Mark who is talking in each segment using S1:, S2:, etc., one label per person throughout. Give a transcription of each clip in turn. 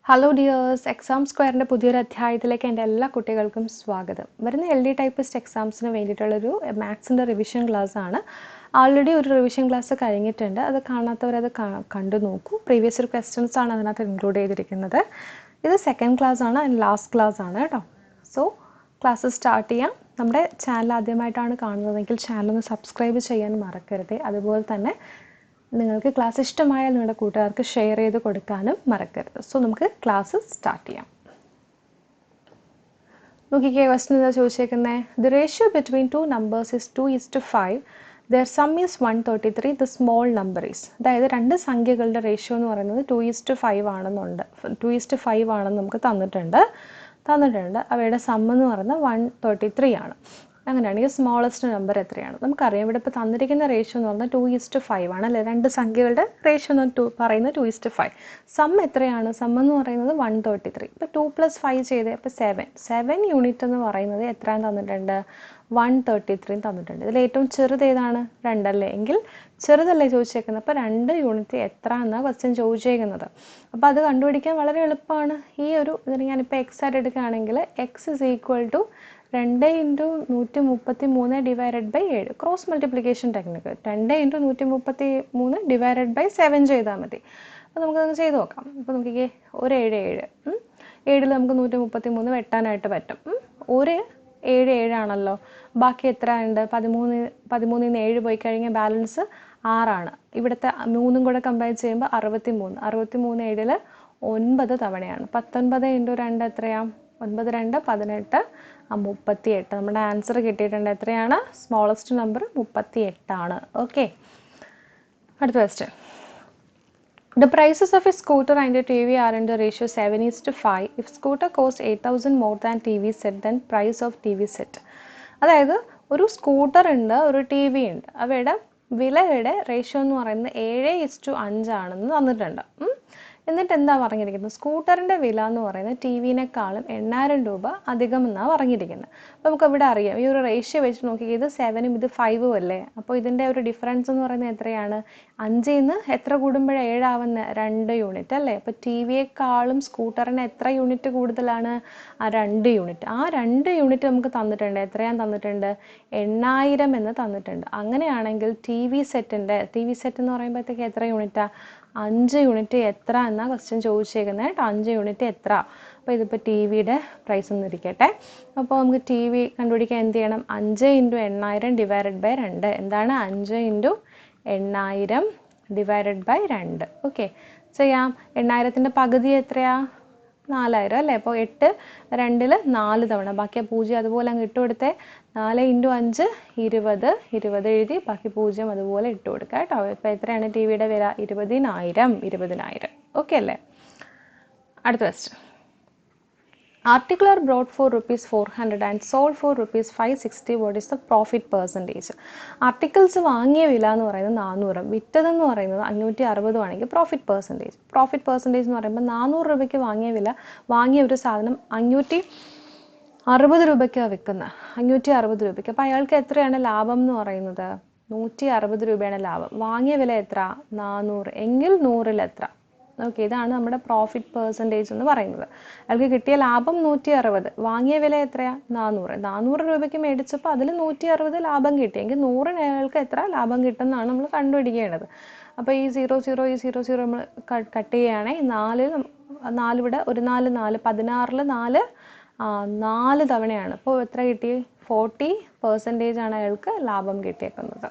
S1: Hello dears, exam സ്ക്വയറിൻ്റെ പുതിയൊരു അധ്യായത്തിലേക്ക് എൻ്റെ എല്ലാ കുട്ടികൾക്കും സ്വാഗതം. വരുന്ന LD ടൈപ്പിസ്റ്റ് എക്സാംസിന് വേണ്ടിയിട്ടുള്ളൊരു മാത്സിൻ്റെ റിവിഷൻ ക്ലാസ് ആണ്. ആൾറെഡി ഒരു റിവിഷൻ ക്ലാസ് കഴിഞ്ഞിട്ടുണ്ട്. അത് കാണാത്തവരത് കണ്ടു നോക്കൂ. പ്രീവിയസ് ഒരു ക്വസ്റ്റ്യൻസ് ആണ് അതിനകത്ത് ഇൻക്ലൂഡ് ചെയ്തിരിക്കുന്നത്. ഇത് സെക്കൻഡ് ക്ലാസ് ആണ് ആൻഡ് ലാസ്റ്റ് ക്ലാസ് ആണ് കേട്ടോ. സോ ക്ലാസ് സ്റ്റാർട്ട് ചെയ്യാം. നമ്മുടെ ചാനൽ ആദ്യമായിട്ടാണ് കാണുന്നതെങ്കിൽ ചാനൽ ഒന്ന് സബ്സ്ക്രൈബ് ചെയ്യാൻ മറക്കരുത്. അതുപോലെ തന്നെ നിങ്ങൾക്ക് ക്ലാസ് ഇഷ്ടമായാൽ നിങ്ങളുടെ കൂട്ടുകാർക്ക് ഷെയർ ചെയ്ത് കൊടുക്കാനും മറക്കരുത്. സോ നമുക്ക് ക്ലാസ് സ്റ്റാർട്ട് ചെയ്യാം. നോക്കിക്കേ, ക്വസ്റ്റ്യൻ എന്താ ചോദിച്ചേക്കുന്നത്? The ratio between two numbers is 2:5. Their sum is 133. The small number is. അതായത് രണ്ട് സംഖ്യകളുടെ റേഷ്യോ എന്ന് പറയുന്നത് 2:5 ആണെന്നുണ്ട്. 2:5 ആണെന്ന് നമുക്ക് തന്നിട്ടുണ്ട്. അവയുടെ സം എന്ന് പറയുന്നത് 133 ആണ്. അങ്ങനെയാണെങ്കിൽ സ്മോളസ്റ്റ് നമ്പർ എത്രയാണ്? നമുക്കറിയാം, ഇവിടെ ഇപ്പോൾ തന്നിരിക്കുന്ന റേഷ്യോ എന്ന് പറഞ്ഞാൽ 2:5 ആണ് അല്ലേ? രണ്ട് സംഖ്യകളുടെ റേഷ്യോ എന്ന് പറയുന്നത് 2:5. സം എത്രയാണ്? സം എന്ന് പറയുന്നത് 133. ഇപ്പോൾ 2 + 5 ചെയ്ത് അപ്പോൾ 7 യൂണിറ്റ് എന്ന് പറയുന്നത് എത്രയാണ് തന്നിട്ടുണ്ട്? 133 തന്നിട്ടുണ്ട്. ഇതിൽ ഏറ്റവും ചെറുത് ഏതാണ്? 2 അല്ലേ? എങ്കിൽ ചെറുതല്ലേ ചോദിച്ചേക്കുന്നത്. അപ്പോൾ 2 യൂണിറ്റ് എത്ര എന്നാണ് ക്വസ്റ്റ്യൻ ചോദിച്ചേക്കുന്നത്. അപ്പോൾ അത് കണ്ടുപിടിക്കാൻ വളരെ എളുപ്പമാണ്. ഈ ഒരു ഇതിന് ഞാനിപ്പോൾ എക്സ് ആയിട്ട് എടുക്കുകയാണെങ്കിൽ x is equal to 2 × 133 divided by 7. Cross multiplication technique. 2 × 133 divided by 7 ചെയ്താൽ മതി. അപ്പോൾ നമുക്കതൊന്ന് ചെയ്ത് നോക്കാം. അപ്പോൾ നോക്കിക്കേ, ഒരു 7 നമുക്ക് 133 വെട്ടാനായിട്ട് പറ്റും. ഒരു 7 ആണല്ലോ. ബാക്കി എത്ര ഉണ്ട്? 13 ൽ 7 പോയി കഴിഞ്ഞാൽ ബാലൻസ് 6 ആണ്. ഇവിടുത്തെ 3 കൂടെ കമ്പയർ ചെയ്യുമ്പോൾ 63. 7 9 തവണയാണ്. 19 × 2 എത്രയാണ്? 9 2 18 38. നമ്മുടെ ആൻസർ കിട്ടിയിട്ടുണ്ട്. എത്രയാണ്? സ്മോളസ്റ്റ് നമ്പർ 38 ആണ്. ഓക്കെ, അടുത്ത question. The prices of a scooter and a TV are in the ratio 7:5. If scooter costs 8,000 more than TV set, then price of TV set. അതായത് ഒരു സ്കൂട്ടർ ഉണ്ട്, ഒരു TV ഉണ്ട്. അവയുടെ വിലയുടെ റേഷ്യോ എന്ന് പറയുന്നത് 7:5 ആണെന്ന് തന്നിട്ടുണ്ട്. എന്നിട്ട് എന്താ പറഞ്ഞിരിക്കുന്നത്? സ്കൂട്ടറിൻ്റെ വില എന്ന് പറയുന്നത് TVനേക്കാളും 8,000 രൂപ അധികം എന്നാണ് പറഞ്ഞിരിക്കുന്നത്. അപ്പോൾ നമുക്ക് ഇവിടെ അറിയാം, ഈ ഒരു റേഷ്യോ വെച്ച് നോക്കി, ഇത് 7ഉം ഇത് 5ഉം അല്ലേ? അപ്പോൾ ഇതിൻ്റെ ഒരു ഡിഫറൻസ് എന്ന് പറയുന്നത് എത്രയാണ്? 5ൽ നിന്ന് എത്ര കൂടുമ്പോഴാണ് 7 ആവുന്നത്? 2 യൂണിറ്റ് അല്ലേ? അപ്പോൾ TVയേക്കാളും സ്കൂട്ടറിന് എത്ര യൂണിറ്റ് കൂടുതലാണ്? 2 യൂണിറ്റ്. ആ 2 യൂണിറ്റ് നമുക്ക് തന്നിട്ടുണ്ട്. എത്രയാണ് തന്നിട്ടുണ്ട്? 8,000 എന്ന് തന്നിട്ടുണ്ട്. അങ്ങനെയാണെങ്കിൽ TV സെറ്റ് എന്ന് പറയുമ്പോഴത്തേക്ക് എത്ര യൂണിറ്റാണ്? 5 യൂണിറ്റ് എത്ര എന്നാണ് ക്വസ്റ്റ്യൻ ചോദിച്ചേക്കുന്നത് കേട്ടോ. 5 യൂണിറ്റ് എത്ര? അപ്പോൾ ഇതിപ്പോൾ TVയുടെ പ്രൈസ് ഒന്നിരിക്കട്ടെ. അപ്പോൾ നമുക്ക് TV കണ്ടുപിടിക്കാൻ എന്ത് ചെയ്യണം? 5 × 8,000 ഡിവൈഡഡ് ബൈ 2. എന്താണ്? 5 × 8,000 ഡിവൈഡഡ് ബൈ 2. ഓക്കെ, ചെയ്യാം. 8,000ൻ്റെ പകുതി എത്രയാ? 4,000 അല്ലേ? അപ്പോൾ 8 2ൽ 4 തവണ. ബാക്കി 0 അതുപോലെ അങ്ങ് ഇട്ട് കൊടുത്തേ. 4 × 5 20 എഴുതി, ബാക്കി 0 അതുപോലെ ഇട്ട് കൊടുക്കുക കേട്ടോ. ഇപ്പോൾ എത്രയാണ് TVയുടെ വില? 20,000. ഓക്കെ അല്ലേ? അടുത്ത question. Article are brought for ₹400 and sold for ₹560. What is the profit percentage? Articles വാങ്ങിയ വില എന്ന് പറയുന്നത് 400, വിറ്റതെന്ന് പറയുന്നത് 560 ആണെങ്കിൽ പ്രോഫിറ്റ് പെർസെൻറ്റേജ് എന്ന് പറയുമ്പോൾ 400 രൂപയ്ക്ക് വാങ്ങിയ ഒരു സാധനം 560 രൂപയ്ക്കാണ് വിൽക്കുന്നത്. 560 രൂപയ്ക്ക്. അപ്പോൾ അയാൾക്ക് എത്രയാണ് ലാഭം എന്ന് പറയുന്നത്? 160 രൂപയാണ് ലാഭം. വാങ്ങിയ വില എത്ര? 400. എങ്കിൽ 100ൽ എത്ര? ഓക്കെ, ഇതാണ് നമ്മുടെ പ്രോഫിറ്റ് പെർസെൻറ്റേജ് എന്ന് പറയുന്നത്. അയാൾക്ക് കിട്ടിയ ലാഭം 160, വാങ്ങിയ വില എത്രയാണ്? 400. 400 രൂപയ്ക്ക് മേടിച്ചപ്പോൾ അതിൽ 160 ലാഭം കിട്ടിയെങ്കിൽ 100ന് അയാൾക്ക് എത്ര ലാഭം കിട്ടുമെന്നാണ് നമ്മൾ കണ്ടുപിടിക്കേണ്ടത്. അപ്പോൾ ഈ 0 നമ്മൾ കട്ട് ചെയ്യുകയാണെങ്കിൽ 4 ഇവിടെ ഒരു 4 16ൽ 4 തവണയാണ്. അപ്പോൾ എത്ര കിട്ടി? 40% ആണ് അയാൾക്ക് ലാഭം കിട്ടിയേക്കുന്നത്.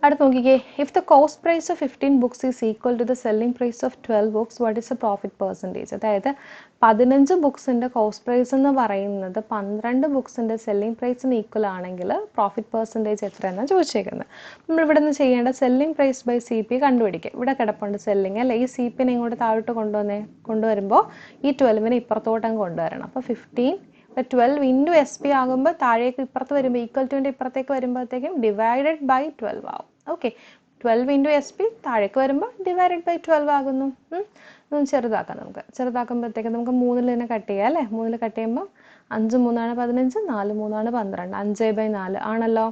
S1: അടുത്ത് നോക്കിക്കേ, if the cost price of 15 books is equal to the selling price of 12 books, what is the profit percentage? അതായത് 15 ബുക്സിൻ്റെ കോസ്റ്റ് പ്രൈസ് എന്ന് പറയുന്നത് 12 ബുക്സിൻ്റെ സെല്ലിംഗ് പ്രൈസിന് ഈക്വൽ ആണെങ്കിൽ പ്രോഫിറ്റ് പെർസെൻറ്റേജ് എത്രയെന്നാണ് ചോദിച്ചേക്കുന്നത്. നമ്മളിവിടെ നിന്ന് ചെയ്യേണ്ട സെല്ലിംഗ് പ്രൈസ് ബൈ CP കണ്ടുപിടിക്കുക. ഇവിടെ കിടപ്പുണ്ട് സെല്ലിംഗ് അല്ലേ? ഈ CPനെ ഇങ്ങോട്ട് താഴോട്ട് കൊണ്ടുവരുമ്പോൾ ഈ 12നെ ഇപ്പുറത്തോട്ടങ്ങ് കൊണ്ടുവരണം. അപ്പോൾ 15 12 × SP ആകുമ്പോൾ താഴേക്ക് ഇപ്പുറത്ത് വരുമ്പോൾ ഈക്വൽ ടുവിൻ്റെ ഇപ്പുറത്തേക്ക് വരുമ്പോഴത്തേക്കും ഡിവൈഡഡ് ബൈ 12 ആവും. ഓക്കെ, 12 × SP താഴേക്ക് വരുമ്പോൾ ഡിവൈഡഡ് ബൈ 12 ആകുന്നു. ചെറുതാക്കാം. നമുക്ക് ചെറുതാക്കുമ്പോഴത്തേക്കും നമുക്ക് 3ൽ തന്നെ കട്ട് ചെയ്യാം അല്ലേ? 3ൽ കട്ട് ചെയ്യുമ്പോൾ 5 3 15, 4 3 12, 5/4 ആണല്ലോ.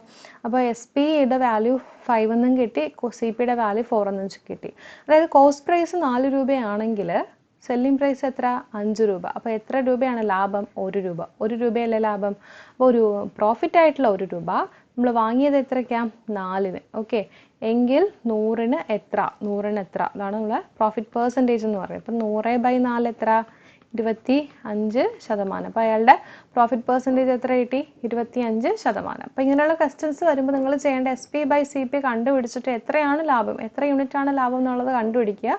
S1: അപ്പോൾ എസ് പിയുടെ വാല്യൂ 5 എന്നും കിട്ടി, സി പിയുടെ വാല്യൂ 4 എന്നും കിട്ടി. അതായത് കോസ്റ്റ് പ്രൈസ് 4 രൂപയാണെങ്കിൽ സെല്ലിംഗ് പ്രൈസ് എത്ര? 5 രൂപ. അപ്പോൾ എത്ര രൂപയാണ് ലാഭം? 1 രൂപ. 1 രൂപയല്ലേ ലാഭം? അപ്പോൾ ഒരു പ്രോഫിറ്റ് ആയിട്ടുള്ള 1 രൂപ നമ്മൾ വാങ്ങിയത് എത്രയ്ക്കാം? 4-ന്. ഓക്കെ, എങ്കിൽ 100-ന് എത്ര? 100-ന് എത്ര? അതാണ് നമ്മളെ പ്രോഫിറ്റ് പെർസെൻറ്റേജ് എന്ന് പറയുന്നത്. അപ്പം 100/4 എത്ര? 25%. അപ്പോൾ അയാളുടെ പ്രോഫിറ്റ് പെർസെൻറ്റേജ് എത്ര കിട്ടി? 25%. അപ്പോൾ ഇങ്ങനെയുള്ള ക്വസ്റ്റ്യൻസ് വരുമ്പോൾ നിങ്ങൾ ചെയ്യേണ്ട SP/CP കണ്ടുപിടിച്ചിട്ട് എത്രയാണ് ലാഭം, എത്ര യൂണിറ്റ് ആണ് ലാഭം എന്നുള്ളത് കണ്ടുപിടിക്കുക.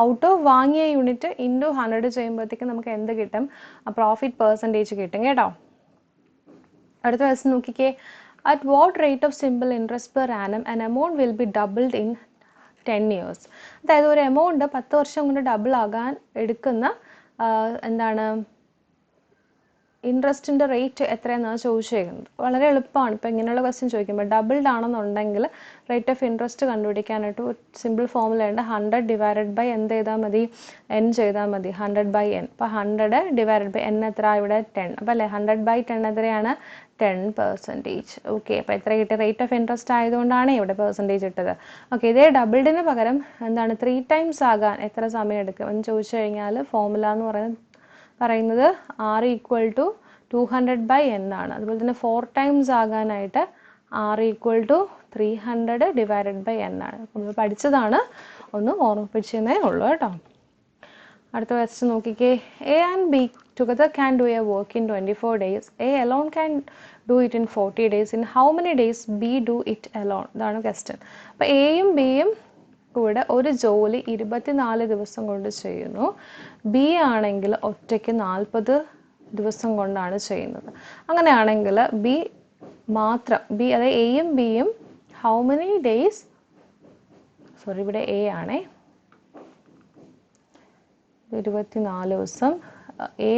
S1: ഔട്ട് ഓഫ് വാങ്ങിയ യൂണിറ്റ് ഇൻറ്റു 100 ചെയ്യുമ്പോഴത്തേക്കും നമുക്ക് എന്ത് കിട്ടും? പ്രോഫിറ്റ് പെർസെൻറ്റേജ് കിട്ടും കേട്ടോ. അടുത്ത ക്വസ്റ്റ്യൻ നോക്കിക്കേ. At what rate of simple interest per annum an amount will be doubled in 10 years? അതായത് ഒരു എമൗണ്ട് 10 വർഷം കൊണ്ട് ഡബിൾ ആകാൻ എടുക്കുന്ന എന്താണ് ഇൻട്രസ്റ്റിൻ്റെ റേറ്റ് എത്രയെന്നാണ് ചോദിച്ചേക്കുന്നത്. വളരെ എളുപ്പമാണ്. ഇപ്പോൾ ഇങ്ങനെയുള്ള ക്വസ്റ്റ്യൻ ചോദിക്കുമ്പോൾ ഡബിൾഡ് ആണെന്നുണ്ടെങ്കിൽ റേറ്റ് ഓഫ് ഇൻട്രസ്റ്റ് കണ്ടുപിടിക്കാനായിട്ട് സിമ്പിൾ ഫോമുലയുണ്ട്. 100 / എന്ത് ചെയ്താൽ മതി? n ചെയ്താൽ മതി. 100/n. അപ്പോൾ 100 / n എത്ര? ഇവിടെ 10. അപ്പോൾ അല്ലേ 100/10 എത്രയാണ്? 10%. ഓക്കെ, അപ്പോൾ എത്ര കിട്ടിയ? റേറ്റ് ഓഫ് ഇൻട്രസ്റ്റ് ആയതുകൊണ്ടാണ് ഇവിടെ പെർസെൻറ്റേജ് ഇട്ടത്. ഓക്കെ, ഇതേ ഡബിൾഡിന് പകരം എന്താണ് 3 times ആകാൻ എത്ര സമയം എടുക്കും എന്ന് ചോദിച്ചു കഴിഞ്ഞാൽ ഫോമുല എന്ന് പറയുന്നത് R = 200/n ആണ്. അതുപോലെ തന്നെ 4 times ആകാനായിട്ട് R = 300/n ആണ്. നമ്മൾ പഠിച്ചതാണ്, ഒന്ന് ഓർമ്മിപ്പിച്ചതേ ഉള്ളൂ കേട്ടോ. അടുത്ത ക്വസ്റ്റ്യൻ നോക്കിക്കേ. A and B together can do a work in 24 days. A alone can do it in 40 days. In how many days B do it alone? ഇതാണ് ക്വസ്റ്റ്യൻ. അപ്പോൾ എയും ബിയും കൂടെ ഒരു ജോലി 24 ദിവസം കൊണ്ട് ചെയ്യുന്നു. ബി ആണെങ്കിൽ ഒറ്റയ്ക്ക് 40 ദിവസം കൊണ്ടാണ് ചെയ്യുന്നത്. അങ്ങനെയാണെങ്കിൽ ബി മാത്രം, ബി അതായത് എയും ബിയും ഹൗ മെനി ഡേയ്സ്, സോറി ഇവിടെ എ ആണേ, 24 ദിവസം, എ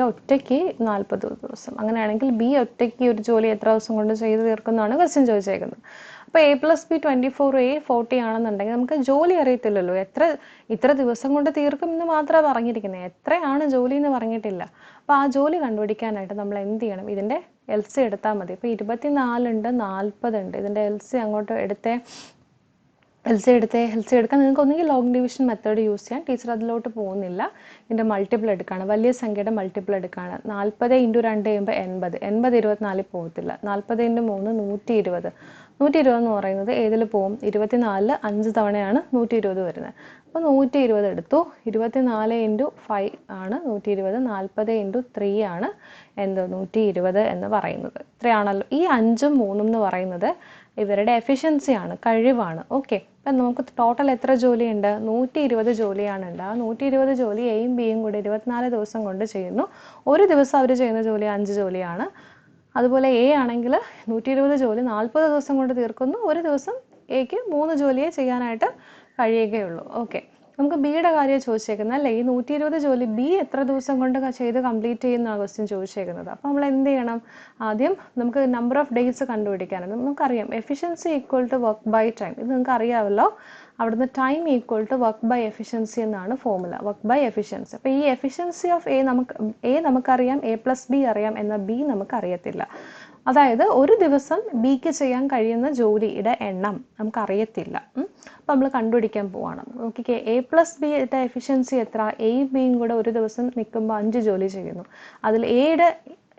S1: ഒറ്റയ്ക്ക് 40 ദിവസം. അങ്ങനെയാണെങ്കിൽ ബി ഒറ്റയ്ക്ക് ഒരു ജോലി എത്ര ദിവസം കൊണ്ട് ചെയ്ത് തീർക്കുന്നതാണ് ക്വസ്റ്റ്യൻ ചോദിച്ചേക്കുന്നത്. അപ്പോൾ A+B 24, A 40 ആണെന്നുണ്ടെങ്കിൽ നമുക്ക് ജോലി അറിയത്തില്ലല്ലോ, ഇത്ര ദിവസം കൊണ്ട് തീർക്കും എന്ന് മാത്രമേ പറഞ്ഞിരിക്കുന്നത്, എത്രയാണ് ജോലി എന്ന് പറഞ്ഞിട്ടില്ല. അപ്പോൾ ആ ജോലി കണ്ടുപിടിക്കാനായിട്ട് നമ്മൾ എന്ത് ചെയ്യണം? ഇതിൻ്റെ LC എടുത്താൽ മതി. ഇപ്പോൾ 24 ഉണ്ട്, 40 ഉണ്ട്. ഇതിൻ്റെ LC അങ്ങോട്ട് എടുത്തേ. LC എടുക്കാൻ നിങ്ങൾക്ക് ഒന്നുകിൽ ലോങ് ഡിവിഷൻ മെത്തേഡ് യൂസ് ചെയ്യാം. ടീച്ചർ അതിലോട്ട് പോകുന്നില്ല. ഇതിൻ്റെ മൾട്ടിപ്പിൾ എടുക്കുകയാണ്, വലിയ സംഖ്യയുടെ മൾട്ടിപ്പിൾ എടുക്കുകയാണ്. 40 × 2 ചെയ്യുമ്പോൾ 80. 80 24 പോകത്തില്ല. 40 × 3 120. 120 എന്ന് പറയുന്നത് ഏതിൽ പോവും? 24 5 തവണയാണ് 120 വരുന്നത്. അപ്പോൾ 120 എടുത്തു. 24 × 5 ആണ് 120. 40 × 3 ആണ് 120 എന്ന് പറയുന്നത്. ഇത്രയാണല്ലോ. ഈ 5ഉം 3ഉം എന്ന് പറയുന്നത് ഇവരുടെ എഫിഷ്യൻസിയാണ്, കഴിവാണ്. ഓക്കെ, അപ്പം നമുക്ക് ടോട്ടൽ എത്ര ജോലിയുണ്ട്? 120 ജോലിയാണ് ഉണ്ട്. ആ 120 ജോലി എയും ബിയും കൂടി 24 ദിവസം കൊണ്ട് ചെയ്യുന്നു. ഒരു ദിവസം അവർ ചെയ്യുന്ന ജോലി 5 ജോലിയാണ്. അതുപോലെ എ ആണെങ്കിൽ 120 ജോലി 40 ദിവസം കൊണ്ട് തീർക്കുന്നു. ഒരു ദിവസം എക്ക് 3 ജോലിയെ ചെയ്യാനായിട്ട് കഴിയുകയുള്ളൂ. ഓക്കെ, നമുക്ക് ബിയുടെ കാര്യം ചോദിച്ചേക്കുന്നത് അല്ലേ. ഈ 120 ജോലി ബി എത്ര ദിവസം കൊണ്ട് ചെയ്ത് കംപ്ലീറ്റ് ചെയ്യുന്ന ക്വസ്റ്റ്യൻ ചോദിച്ചേക്കുന്നത്. അപ്പോൾ നമ്മൾ എന്ത് ചെയ്യണം? ആദ്യം നമുക്ക് നമ്പർ ഓഫ് ഡേയ്സ് കണ്ടുപിടിക്കാനാണ്. നമുക്കറിയാം എഫിഷ്യൻസി = വർക്ക് ബൈ ടൈം. ഇത് നിങ്ങൾക്ക് അറിയാമല്ലോ. അവിടുന്ന് ടൈം = വർക്ക് ബൈ എഫിഷ്യൻസി എന്നാണ് ഫോമുല, വർക്ക് ബൈ എഫിഷ്യൻസി. അപ്പോൾ ഈ എഫിഷ്യൻസി ഓഫ് എ നമുക്കറിയാം, A+B അറിയാം, എന്നാൽ ബി നമുക്കറിയത്തില്ല. അതായത് ഒരു ദിവസം ബിക്ക് ചെയ്യാൻ കഴിയുന്ന ജോലിയുടെ എണ്ണം നമുക്കറിയത്തില്ല. അപ്പോൾ നമ്മൾ കണ്ടുപിടിക്കാൻ പോവാണ്. നോക്കിക്കേ, A+Bയുടെ എഫിഷ്യൻസി എത്ര? എയും ബിയും കൂടെ ഒരു ദിവസം നിൽക്കുമ്പോൾ 5 ജോലി ചെയ്യുന്നു. അതിൽ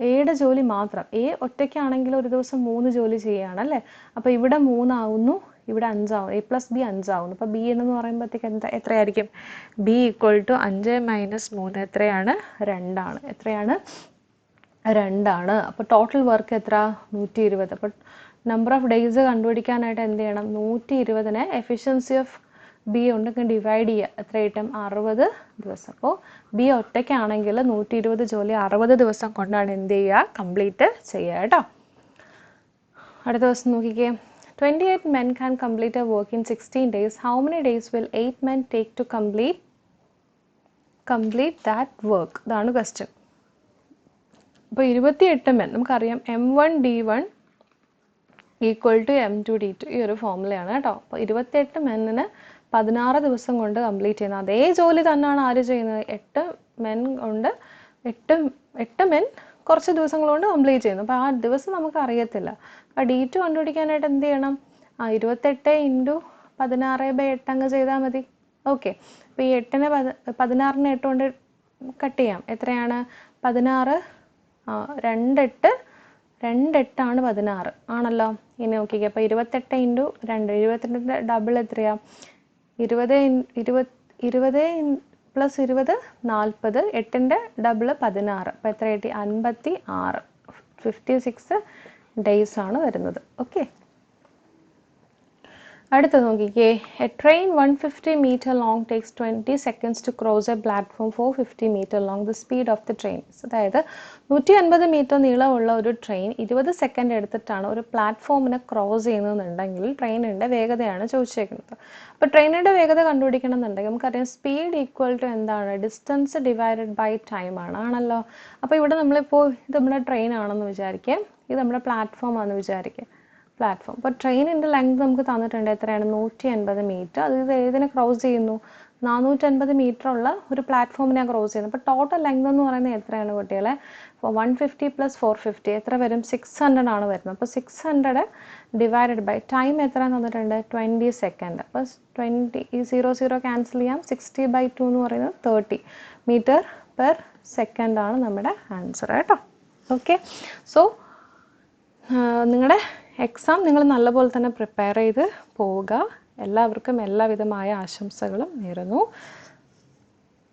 S1: എയുടെ ജോലി മാത്രം, എ ഒറ്റയ്ക്കാണെങ്കിൽ ഒരു ദിവസം 3 ജോലി ചെയ്യുകയാണല്ലേ. അപ്പോൾ ഇവിടെ 3 ആവുന്നു, ഇവിടെ 5 ആവും. A+B 5 ആവുന്നു. അപ്പോൾ ബി എന്ന് പറയുമ്പോഴത്തേക്ക് എത്രയായിരിക്കും? B = 5 - 3 എത്രയാണ്? 2 ആണ്. എത്രയാണ്? 2 ആണ്. അപ്പോൾ ടോട്ടൽ വർക്ക് എത്ര? 120. അപ്പോൾ നമ്പർ ഓഫ് ഡേയ്സ് കണ്ടുപിടിക്കാനായിട്ട് എന്ത് ചെയ്യണം? 120നെ എഫിഷ്യൻസി ഓഫ് ബി ഉണ്ടെങ്കിൽ ഡിവൈഡ് ചെയ്യുക. എത്ര കിട്ടും? 60 ദിവസം. അപ്പോൾ ബി ഒറ്റയ്ക്കാണെങ്കിൽ 120 ജോലി 60 ദിവസം കൊണ്ടാണ് എന്ത് ചെയ്യുക? കംപ്ലീറ്റ് ചെയ്യുക കേട്ടോ. അടുത്ത ദിവസം നോക്കിക്കേ. 28 men can complete a work in 16 days. How many days will 8 men take to complete that work? ഇതാണ് ക്വസ്റ്റ്യൻ. അപ്പോൾ 28 men നമുക്കറിയാം M1 D1 = M2 D2. ഈ ഒരു ഫോമുലയാണ് കേട്ടോ. അപ്പോൾ 28 മെന്നിന് 16 ദിവസം കൊണ്ട് കംപ്ലീറ്റ് ചെയ്യുന്നത്. അതേ ജോലി തന്നെയാണ് ആര് ചെയ്യുന്നത്? 8 മെൻ കൊണ്ട് 8 മെൻ കുറച്ച് ദിവസങ്ങൾ കൊണ്ട് കംപ്ലീറ്റ് ചെയ്യുന്നു. അപ്പോൾ ആ ദിവസം നമുക്ക് അറിയത്തില്ല. അപ്പോൾ D2 കണ്ടുപിടിക്കാനായിട്ട് എന്ത് ചെയ്യണം? 28 ഇൻറ്റു 16/8 അങ്ങ് ചെയ്താൽ മതി. ഓക്കെ, അപ്പോൾ ഈ 8നെ 16നെ 8 കൊണ്ട് കട്ട് ചെയ്യാം. എത്രയാണ്? 16 2 ആണ് 16 ആണല്ലോ. ഇനി നോക്കിക്കേ, അപ്പോൾ 28 ഇൻറ്റു 2, 22ൻ്റെ ഡബിൾ എത്രയാണ്? 20 പ്ലസ് 20 40, 8ൻ്റെ ഡബിൾ 16, അപ്പോൾ എത്ര കിട്ടി? 56. 56 ഡേയ്സ് ആണ് വരുന്നത്. ഓക്കെ, അടുത്ത നോക്കിക്കേ, A train 150 meter long takes 20 seconds to cross a platform 450 meter long. The speed of the train. അതായത് 150 മീറ്റർ നീളമുള്ള ഒരു ട്രെയിൻ 20 സെക്കൻഡ് എടുത്തിട്ടാണ് ഒരു പ്ലാറ്റ്ഫോമിനെ ക്രോസ് ചെയ്യുന്നതെന്നുണ്ടെങ്കിൽ ട്രെയിനിൻ്റെ വേഗതയാണ് ചോദിച്ചേക്കുന്നത്. അപ്പോൾ ട്രെയിനിൻ്റെ വേഗത കണ്ടുപിടിക്കണം എന്നുണ്ടെങ്കിൽ നമുക്കറിയാം സ്പീഡ് ഈക്വൽ ടു എന്താണ്? ഡിസ്റ്റൻസ് ഡിവൈഡഡ് ബൈ ടൈം ആണല്ലോ. അപ്പോൾ ഇവിടെ നമ്മളിപ്പോൾ ഇത് നമ്മുടെ ട്രെയിൻ ആണെന്ന് വിചാരിക്കുക, ഇത് നമ്മുടെ പ്ലാറ്റ്ഫോം ആണെന്ന് വിചാരിക്കുക. പ്ലാറ്റ്ഫോം, അപ്പോൾ ട്രെയിനിൻ്റെ ലെങ്ത് നമുക്ക് തന്നിട്ടുണ്ട്. എത്രയാണ്? 150 മീറ്റർ. അത് ഇത് ഏതിനെ ക്രോസ് ചെയ്യുന്നു? 450 മീറ്റർ ഉള്ള ഒരു പ്ലാറ്റ്ഫോമിനെ ക്രോസ് ചെയ്യുന്നു. അപ്പോൾ ടോട്ടൽ ലെങ്ത് എന്ന് പറയുന്നത് എത്രയാണ് കുട്ടികളെ? 150 പ്ലസ് 450 എത്ര വരും? 600 ആണ് വരുന്നത്. അപ്പോൾ 600 ഡിവൈഡഡ് ബൈ ടൈം എത്ര തന്നിട്ടുണ്ട്? 20 സെക്കൻഡ്. അപ്പോൾ 0 ക്യാൻസൽ ചെയ്യാം. 60/2 എന്ന് പറയുന്നത് 30 മീറ്റർ പെർ സെക്കൻഡ് ആണ് നമ്മുടെ ആൻസർ കേട്ടോ. ഓക്കെ, സോ നിങ്ങളുടെ എക്സാം നിങ്ങൾ നല്ലപോലെ തന്നെ പ്രിപ്പയർ ചെയ്ത് പോവുക. എല്ലാവർക്കും എല്ലാവിധമായ ആശംസകളും നേരുന്നു.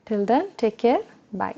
S1: Till then take care, by.